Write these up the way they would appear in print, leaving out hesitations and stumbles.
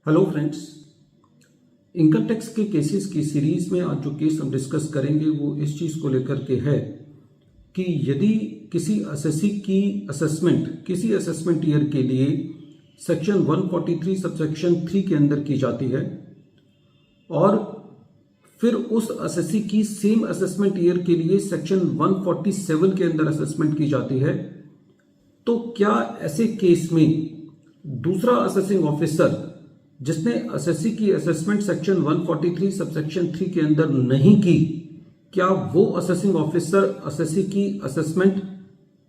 Hello friends, income tax के cases की series में आज जो केस हम डिस्कस करेंगे वो इस चीज को लेकर के है कि यदि किसी एसएससी की असेसमेंट किसी असेसमेंट ईयर के लिए सेक्शन 143 सबसेक्शन 3 के अंदर की जाती है और फिर उस एसएससी की सेम असेसमेंट ईयर के लिए सेक्शन 147 के अंदर असेसमेंट की जाती है, तो क्या ऐसे केस में दूसरा असेसिंग ऑफिसर जिसने एसएससी की असेसमेंट सेक्शन 143 सबसेक्शन 3 के अंदर नहीं की, क्या वो असेसिंग ऑफिसर एसएससी की असेसमेंट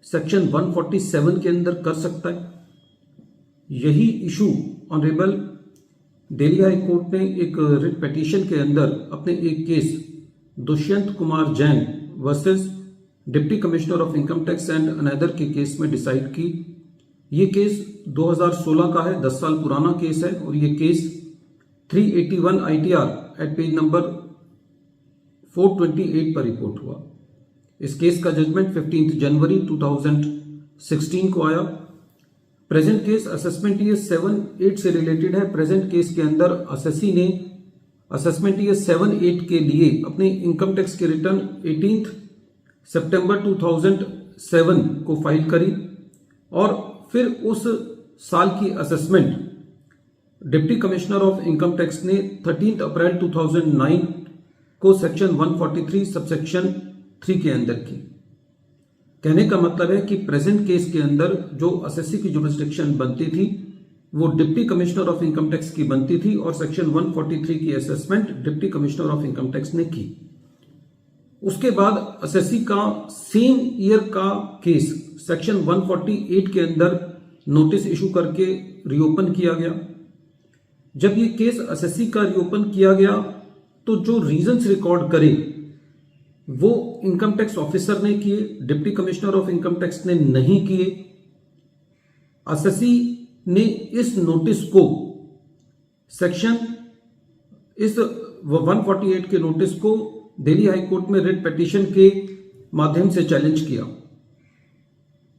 सेक्शन 147 के अंदर कर सकता है? यही issue honourable Delhi high court ने एक रिट पिटीशन के अंदर अपने एक case Dushyant Kumar Jain versus deputy commissioner of income tax and another के केस में डिसाइड की। ये केस 2016 का है, 10 साल पुराना केस है और ये case 381 ITR at page number 428 पर रिपोर्ट हुआ। इस केस का जजमेंट 15 जनवरी 2016 को आया। प्रेजेंट केस असेसमेंट ईयर 7-8 से रिलेटेड है। प्रेजेंट केस के अंदर एसएससी ने असेसमेंट ईयर 7-8 के लिए अपने इनकम टैक्स के रिटर्न 18 सितंबर 2007 को फाइल करी और फिर उस साल की assessment deputy commissioner of income tax ने 13 अप्रैल 2009 को सेक्शन 143 सबसेक्शन 3 के अंदर की। कहने का मतलब है कि प्रेजेंट केस के अंदर जो एसएससी की जुरिसडिक्शन बनती थी वो deputy commissioner of income tax की बनती थी और सेक्शन 143 की assessment deputy commissioner of income tax ने की। उसके बाद एसएससी का सेम ईयर का केस सेक्शन 148 के अंदर नोटिस इशू करके रीओपन किया गया। जब ये केस एसएससी का रीओपन किया गया तो जो रीजंस रिकॉर्ड करे वो इनकम टैक्स ऑफिसर ने किए, deputy commissioner of income tax ने नहीं किए। एसएससी ने इस नोटिस को इस 148 के नोटिस को दिल्ली हाई कोर्ट में रिट पिटीशन के माध्यम से चैलेंज किया।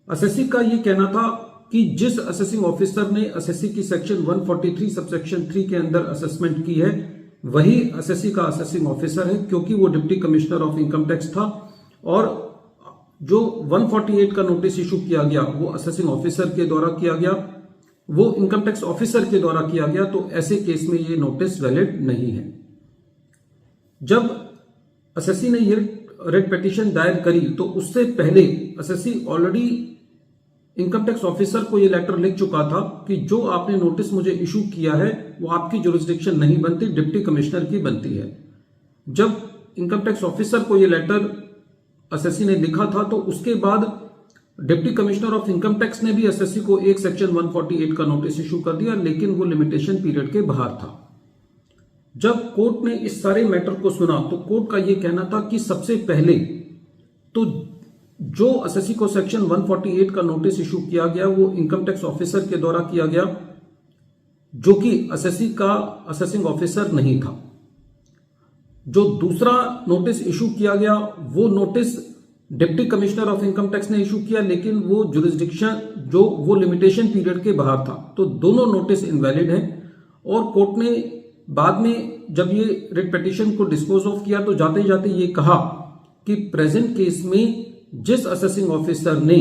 एसएससी का यह कहना था कि जिस असेसिंग ऑफिसर ने एसएससी की सेक्शन 143 सबसेक्शन 3 के अंदर असेसमेंट की है वही एसएससी का असेसिंग ऑफिसर है, क्योंकि वो deputy commissioner of income tax था और जो 148 का नोटिस इशू किया गया वो असेसिंग ऑफिसर के द्वारा किया गया, वो इनकम टैक्स ऑफिसर के द्वारा किया गया, तो ऐसे केस में ये नोटिस वैलिड नहीं है। जब एसएससी ने ये रिट पिटीशन दायर करी तो उससे पहले SSC already income tax officer को ये लेटर लिख चुका था कि जो आपने नोटिस मुझे इशू किया है वो आपकी जुरिसडिक्शन नहीं बनती, डिप्टी कमिश्नर की बनती है। जब इनकम टैक्स ऑफिसर को ये लेटर एसएससी ने लिखा था तो उसके बाद deputy commissioner of income tax ने भी एसएससी को एक सेक्शन 148 का नोटिस इशू कर दिया, लेकिन वो लिमिटेशन पीरियड के बाहर था। जब कोर्ट ने इस सारे मैटर को सुना तो कोर्ट का यह कहना था कि सबसे पहले तो जो एसएससी को सेक्शन 148 का नोटिस इशू किया गया वो इनकम टैक्स ऑफिसर के द्वारा किया गया, जो कि एसएससी का असेसिंग ऑफिसर नहीं था। जो दूसरा नोटिस इशू किया गया वो notice deputy commissioner of income tax ने इशू किया, लेकिन वो जुरिसडिक्शन वो लिमिटेशन पीरियड के बाहर था, तो दोनों नोटिस इनवैलिड हैं। और कोर्ट ने बाद में जब ये रिट पिटीशन को डिस्पोज ऑफ किया तो जाते जाते ये कहा कि प्रेजेंट केस में जिस असेसिंग ऑफिसर ने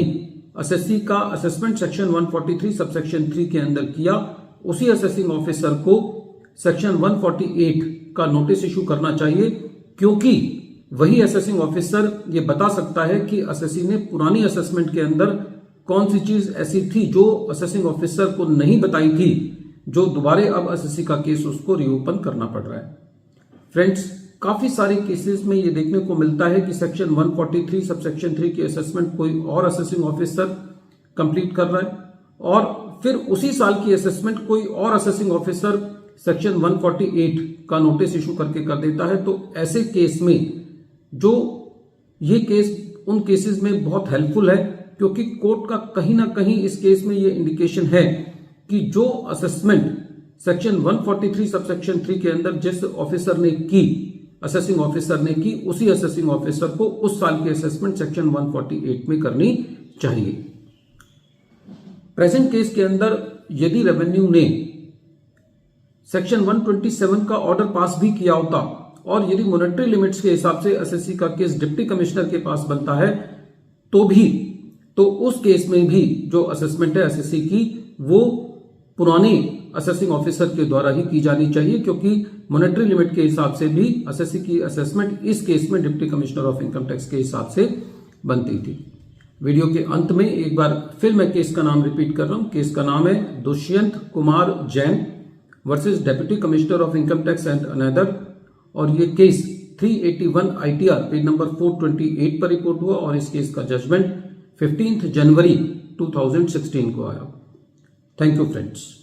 एसएससी का असेसमेंट सेक्शन 143 सबसेक्शन 3 के अंदर किया उसी असेसिंग ऑफिसर को सेक्शन 148 का नोटिस इशू करना चाहिए, क्योंकि वही असेसिंग ऑफिसर ये बता सकता है कि एसएससी ने पुरानी असेसमेंट के अंदर कौन सी चीज ऐसी थी जो असेसिंग ऑफिसर को नहीं बताई थी, जो दोबारा अब एसएससी का केस उसको रीओपन करना पड़ रहा है। फ्रेंड्स, काफी सारे केसेस में ये देखने को मिलता है कि सेक्शन 143 सबसेक्शन 3 की असेसमेंट कोई और असेसिंग ऑफिसर कंप्लीट कर रहा है और फिर उसी साल की असेसमेंट कोई और असेसिंग ऑफिसर सेक्शन 148 का नोटिस इशू करके कर देता है। तो ऐसे केस में जो ये केस उन केसेस में बहुत हेल्पफुल है, क्योंकि कोर्ट का कहीं ना कहीं इस केस में ये इंडिकेशन है कि जो असेसमेंट सेक्शन 143 सबसेक्शन 3 के अंदर जिस ऑफिसर ने की, असेसिंग ऑफिसर ने की, उसी असेसिंग ऑफिसर को उस साल की असेसमेंट सेक्शन 148 में करनी चाहिए। प्रेजेंट केस के अंदर यदि रेवेन्यू ने सेक्शन 127 का ऑर्डर पास भी किया होता और यदि मॉनेटरी लिमिट्स के हिसाब से एसएससी का केस डिप्टी कमिश्नर के पास बनता है तो उस केस में भी जो असेसमेंट है एसएससी की वो पुराने असेसिंग ऑफिसर के द्वारा ही की जानी चाहिए, क्योंकि मॉनेटरी लिमिट के हिसाब से भी एसएससी की असेसमेंट इस केस में deputy commissioner of income tax के हिसाब से बनती थी। वीडियो के अंत में एक बार फिर मैं केस का नाम रिपीट कर रहा हूं। केस का नाम है Dushyant Kumar Jain versus deputy commissioner of income tax and another, और ये केस 381 ITR पेज नंबर 428 पर रिपोर्ट हुआ और इस केस का जजमेंट 15 जनवरी 2016 को आया। Thank you friends.